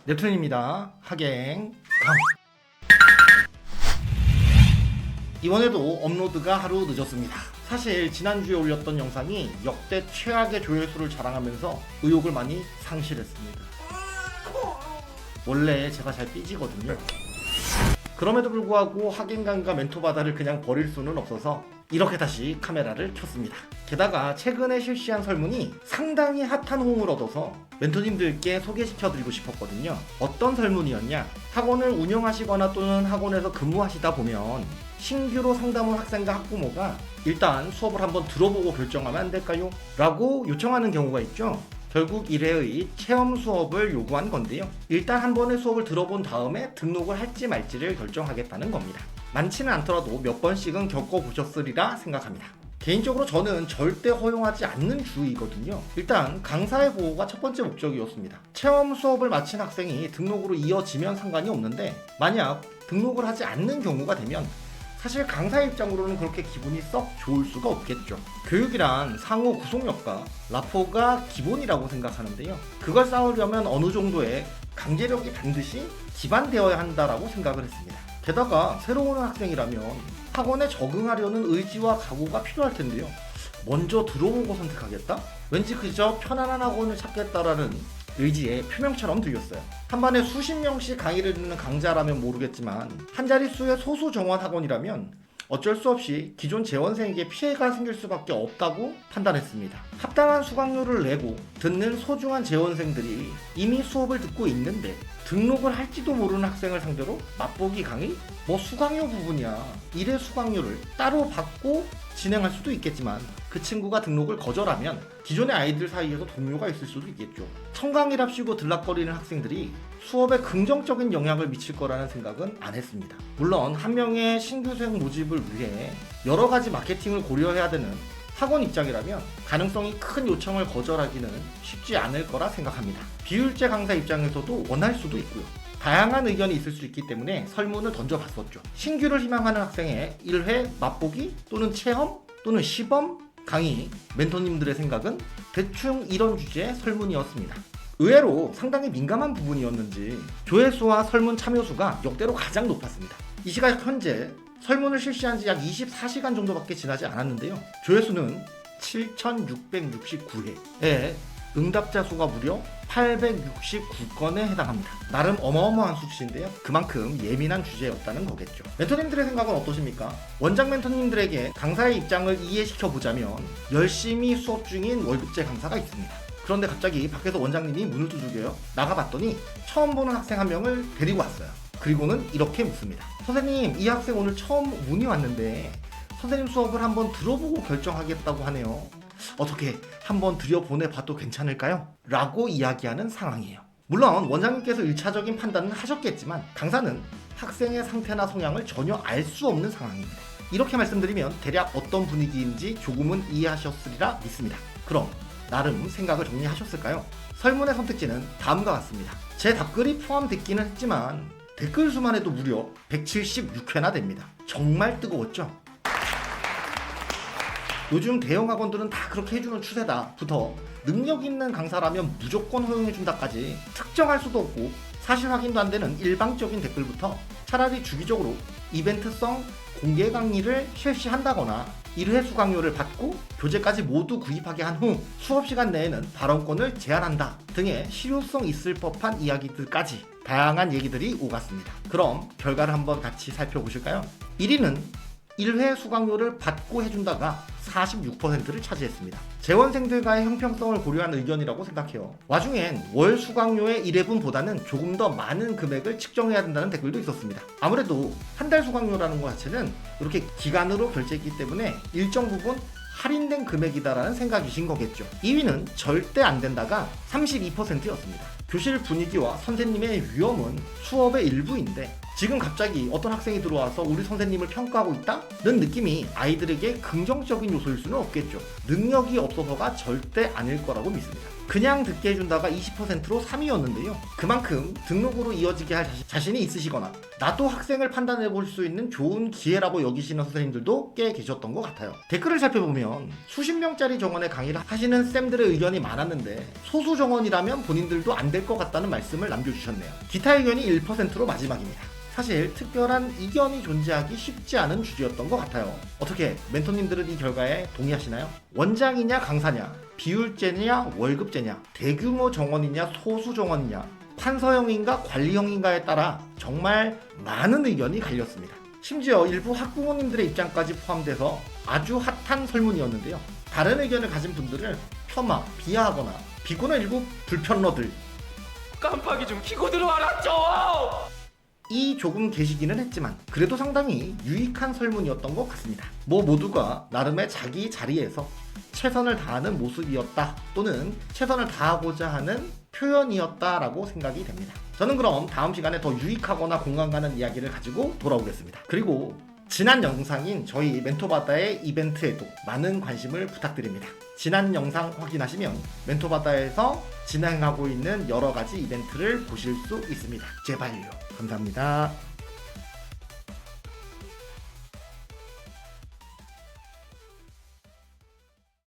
넵툰입니다. 하갱 강. 이번에도 업로드가 하루 늦었습니다. 사실 지난주에 올렸던 영상이 역대 최악의 조회수를 자랑하면서 의욕을 많이 상실했습니다. 원래 제가 잘 삐지거든요. 그럼에도 불구하고 하갱강과 멘토바다를 그냥 버릴 수는 없어서 이렇게 다시 카메라를 켰습니다. 게다가 최근에 실시한 설문이 상당히 핫한 호응을 얻어서 멘토님들께 소개시켜드리고 싶었거든요. 어떤 설문이었냐? 학원을 운영하시거나 또는 학원에서 근무하시다 보면 신규로 상담 온 학생과 학부모가 일단 수업을 한번 들어보고 결정하면 안 될까요? 라고 요청하는 경우가 있죠. 결국 1회의 체험 수업을 요구한 건데요. 일단 한 번의 수업을 들어본 다음에 등록을 할지 말지를 결정하겠다는 겁니다. 많지는 않더라도 몇 번씩은 겪어보셨으리라 생각합니다. 개인적으로 저는 절대 허용하지 않는 주의거든요. 일단 강사의 보호가 첫 번째 목적이었습니다. 체험 수업을 마친 학생이 등록으로 이어지면 상관이 없는데 만약 등록을 하지 않는 경우가 되면 사실 강사 입장으로는 그렇게 기분이 썩 좋을 수가 없겠죠. 교육이란 상호 구속력과 라포가 기본이라고 생각하는데요. 그걸 쌓으려면 어느 정도의 강제력이 반드시 기반되어야 한다라고 생각을 했습니다. 게다가 새로 오는 학생이라면 학원에 적응하려는 의지와 각오가 필요할 텐데요. 먼저 들어보고 선택하겠다? 왠지 그저 편안한 학원을 찾겠다라는 의지의 표명처럼 들렸어요. 한 반에 수십 명씩 강의를 듣는 강좌라면 모르겠지만 한 자릿수의 소수 정원 학원이라면 어쩔 수 없이 기존 재원생에게 피해가 생길 수밖에 없다고 판단했습니다. 합당한 수강료를 내고 듣는 소중한 재원생들이 이미 수업을 듣고 있는데 등록을 할지도 모르는 학생을 상대로 맛보기 강의? 뭐 수강료 부분이야. 1회 수강료를 따로 받고 진행할 수도 있겠지만 그 친구가 등록을 거절하면 기존의 아이들 사이에서 동요가 있을 수도 있겠죠. 청강이랍시고 들락거리는 학생들이 수업에 긍정적인 영향을 미칠 거라는 생각은 안 했습니다. 물론 한 명의 신규생 모집을 위해 여러 가지 마케팅을 고려해야 되는 학원 입장이라면 가능성이 큰 요청을 거절하기는 쉽지 않을 거라 생각합니다. 비율제 강사 입장에서도 원할 수도 있고요. 다양한 의견이 있을 수 있기 때문에 설문을 던져봤었죠. 신규를 희망하는 학생의 1회 맛보기 또는 체험 또는 시범 강의 멘토님들의 생각은 대충 이런 주제의 설문이었습니다. 의외로 상당히 민감한 부분이었는지 조회수와 설문 참여수가 역대로 가장 높았습니다. 이 시각 현재 설문을 실시한 지 약 24시간 정도밖에 지나지 않았는데요. 조회수는 7,669회에 응답자 수가 무려 869건에 해당합니다. 나름 어마어마한 수치인데요. 그만큼 예민한 주제였다는 거겠죠. 멘토님들의 생각은 어떠십니까? 원장 멘토님들에게 강사의 입장을 이해시켜보자면 열심히 수업 중인 월급제 강사가 있습니다. 그런데 갑자기 밖에서 원장님이 문을 두들겨요. 나가봤더니 처음 보는 학생 한 명을 데리고 왔어요. 그리고는 이렇게 묻습니다. 선생님, 이 학생 오늘 처음 문의 왔는데 선생님 수업을 한번 들어보고 결정하겠다고 하네요. 어떻게 한번 들여보내봐도 괜찮을까요? 라고 이야기하는 상황이에요. 물론 원장님께서 1차적인 판단은 하셨겠지만 강사는 학생의 상태나 성향을 전혀 알 수 없는 상황입니다. 이렇게 말씀드리면 대략 어떤 분위기인지 조금은 이해하셨으리라 믿습니다. 그럼 나름 생각을 정리하셨을까요? 설문의 선택지는 다음과 같습니다. 제 답글이 포함됐기는 했지만 댓글 수만 해도 무려 176회나 됩니다. 정말 뜨거웠죠? 요즘 대형 학원들은 다 그렇게 해주는 추세다 부터 능력 있는 강사라면 무조건 허용해준다까지 특정할 수도 없고 사실 확인도 안 되는 일방적인 댓글부터 차라리 주기적으로 이벤트성 공개 강의를 실시한다거나 1회 수강료를 받고 교재까지 모두 구입하게 한 후 수업시간 내에는 발언권을 제한한다 등의 실효성 있을 법한 이야기들까지 다양한 얘기들이 오갔습니다. 그럼 결과를 한번 같이 살펴보실까요? 1위는 1회 수강료를 받고 해준다가 46%를 차지했습니다. 재원생들과의 형평성을 고려한 의견이라고 생각해요. 와중엔 월 수강료의 1회분보다는 조금 더 많은 금액을 측정해야 된다는 댓글도 있었습니다. 아무래도 한 달 수강료라는 것 자체는 이렇게 기간으로 결제했기 때문에 일정 부분 할인된 금액이다라는 생각이신 거겠죠. 2위는 절대 안 된다가 32%였습니다. 교실 분위기와 선생님의 위험은 수업의 일부인데 지금 갑자기 어떤 학생이 들어와서 우리 선생님을 평가하고 있다는 느낌이 아이들에게 긍정적인 요소일 수는 없겠죠. 능력이 없어서가 절대 아닐 거라고 믿습니다. 그냥 듣게 해준다가 20%로 3위였는데요. 그만큼 등록으로 이어지게 할 자신이 있으시거나 나도 학생을 판단해 볼 수 있는 좋은 기회라고 여기시는 선생님들도 꽤 계셨던 것 같아요. 댓글을 살펴보면 수십 명짜리 정원에 강의를 하시는 쌤들의 의견이 많았는데 소수 정원이라면 본인들도 안 될 것 같다는 말씀을 남겨주셨네요. 기타 의견이 1%로 마지막입니다. 사실 특별한 이견이 존재하기 쉽지 않은 주제였던 것 같아요. 어떻게 멘토님들은 이 결과에 동의하시나요? 원장이냐 강사냐, 비율제냐 월급제냐, 대규모 정원이냐 소수 정원이냐, 판서형인가 관리형인가에 따라 정말 많은 의견이 갈렸습니다. 심지어 일부 학부모님들의 입장까지 포함돼서 아주 핫한 설문이었는데요. 다른 의견을 가진 분들을 폄하, 비하하거나 비꼬는 일부 불편러들, 깜빡이 좀 켜고 들어와라 좀! 이 조금 계시기는 했지만 그래도 상당히 유익한 설문이었던 것 같습니다. 모두가 나름의 자기 자리에서 최선을 다하는 모습이었다 또는 최선을 다하고자 하는 표현이었다라고 생각이 됩니다. 저는 그럼 다음 시간에 더 유익하거나 공감 가는 이야기를 가지고 돌아오겠습니다. 그리고 지난 영상인 저희 멘토바다의 이벤트에도 많은 관심을 부탁드립니다. 지난 영상 확인하시면 멘토바다에서 진행하고 있는 여러 가지 이벤트를 보실 수 있습니다. 제발요. 감사합니다.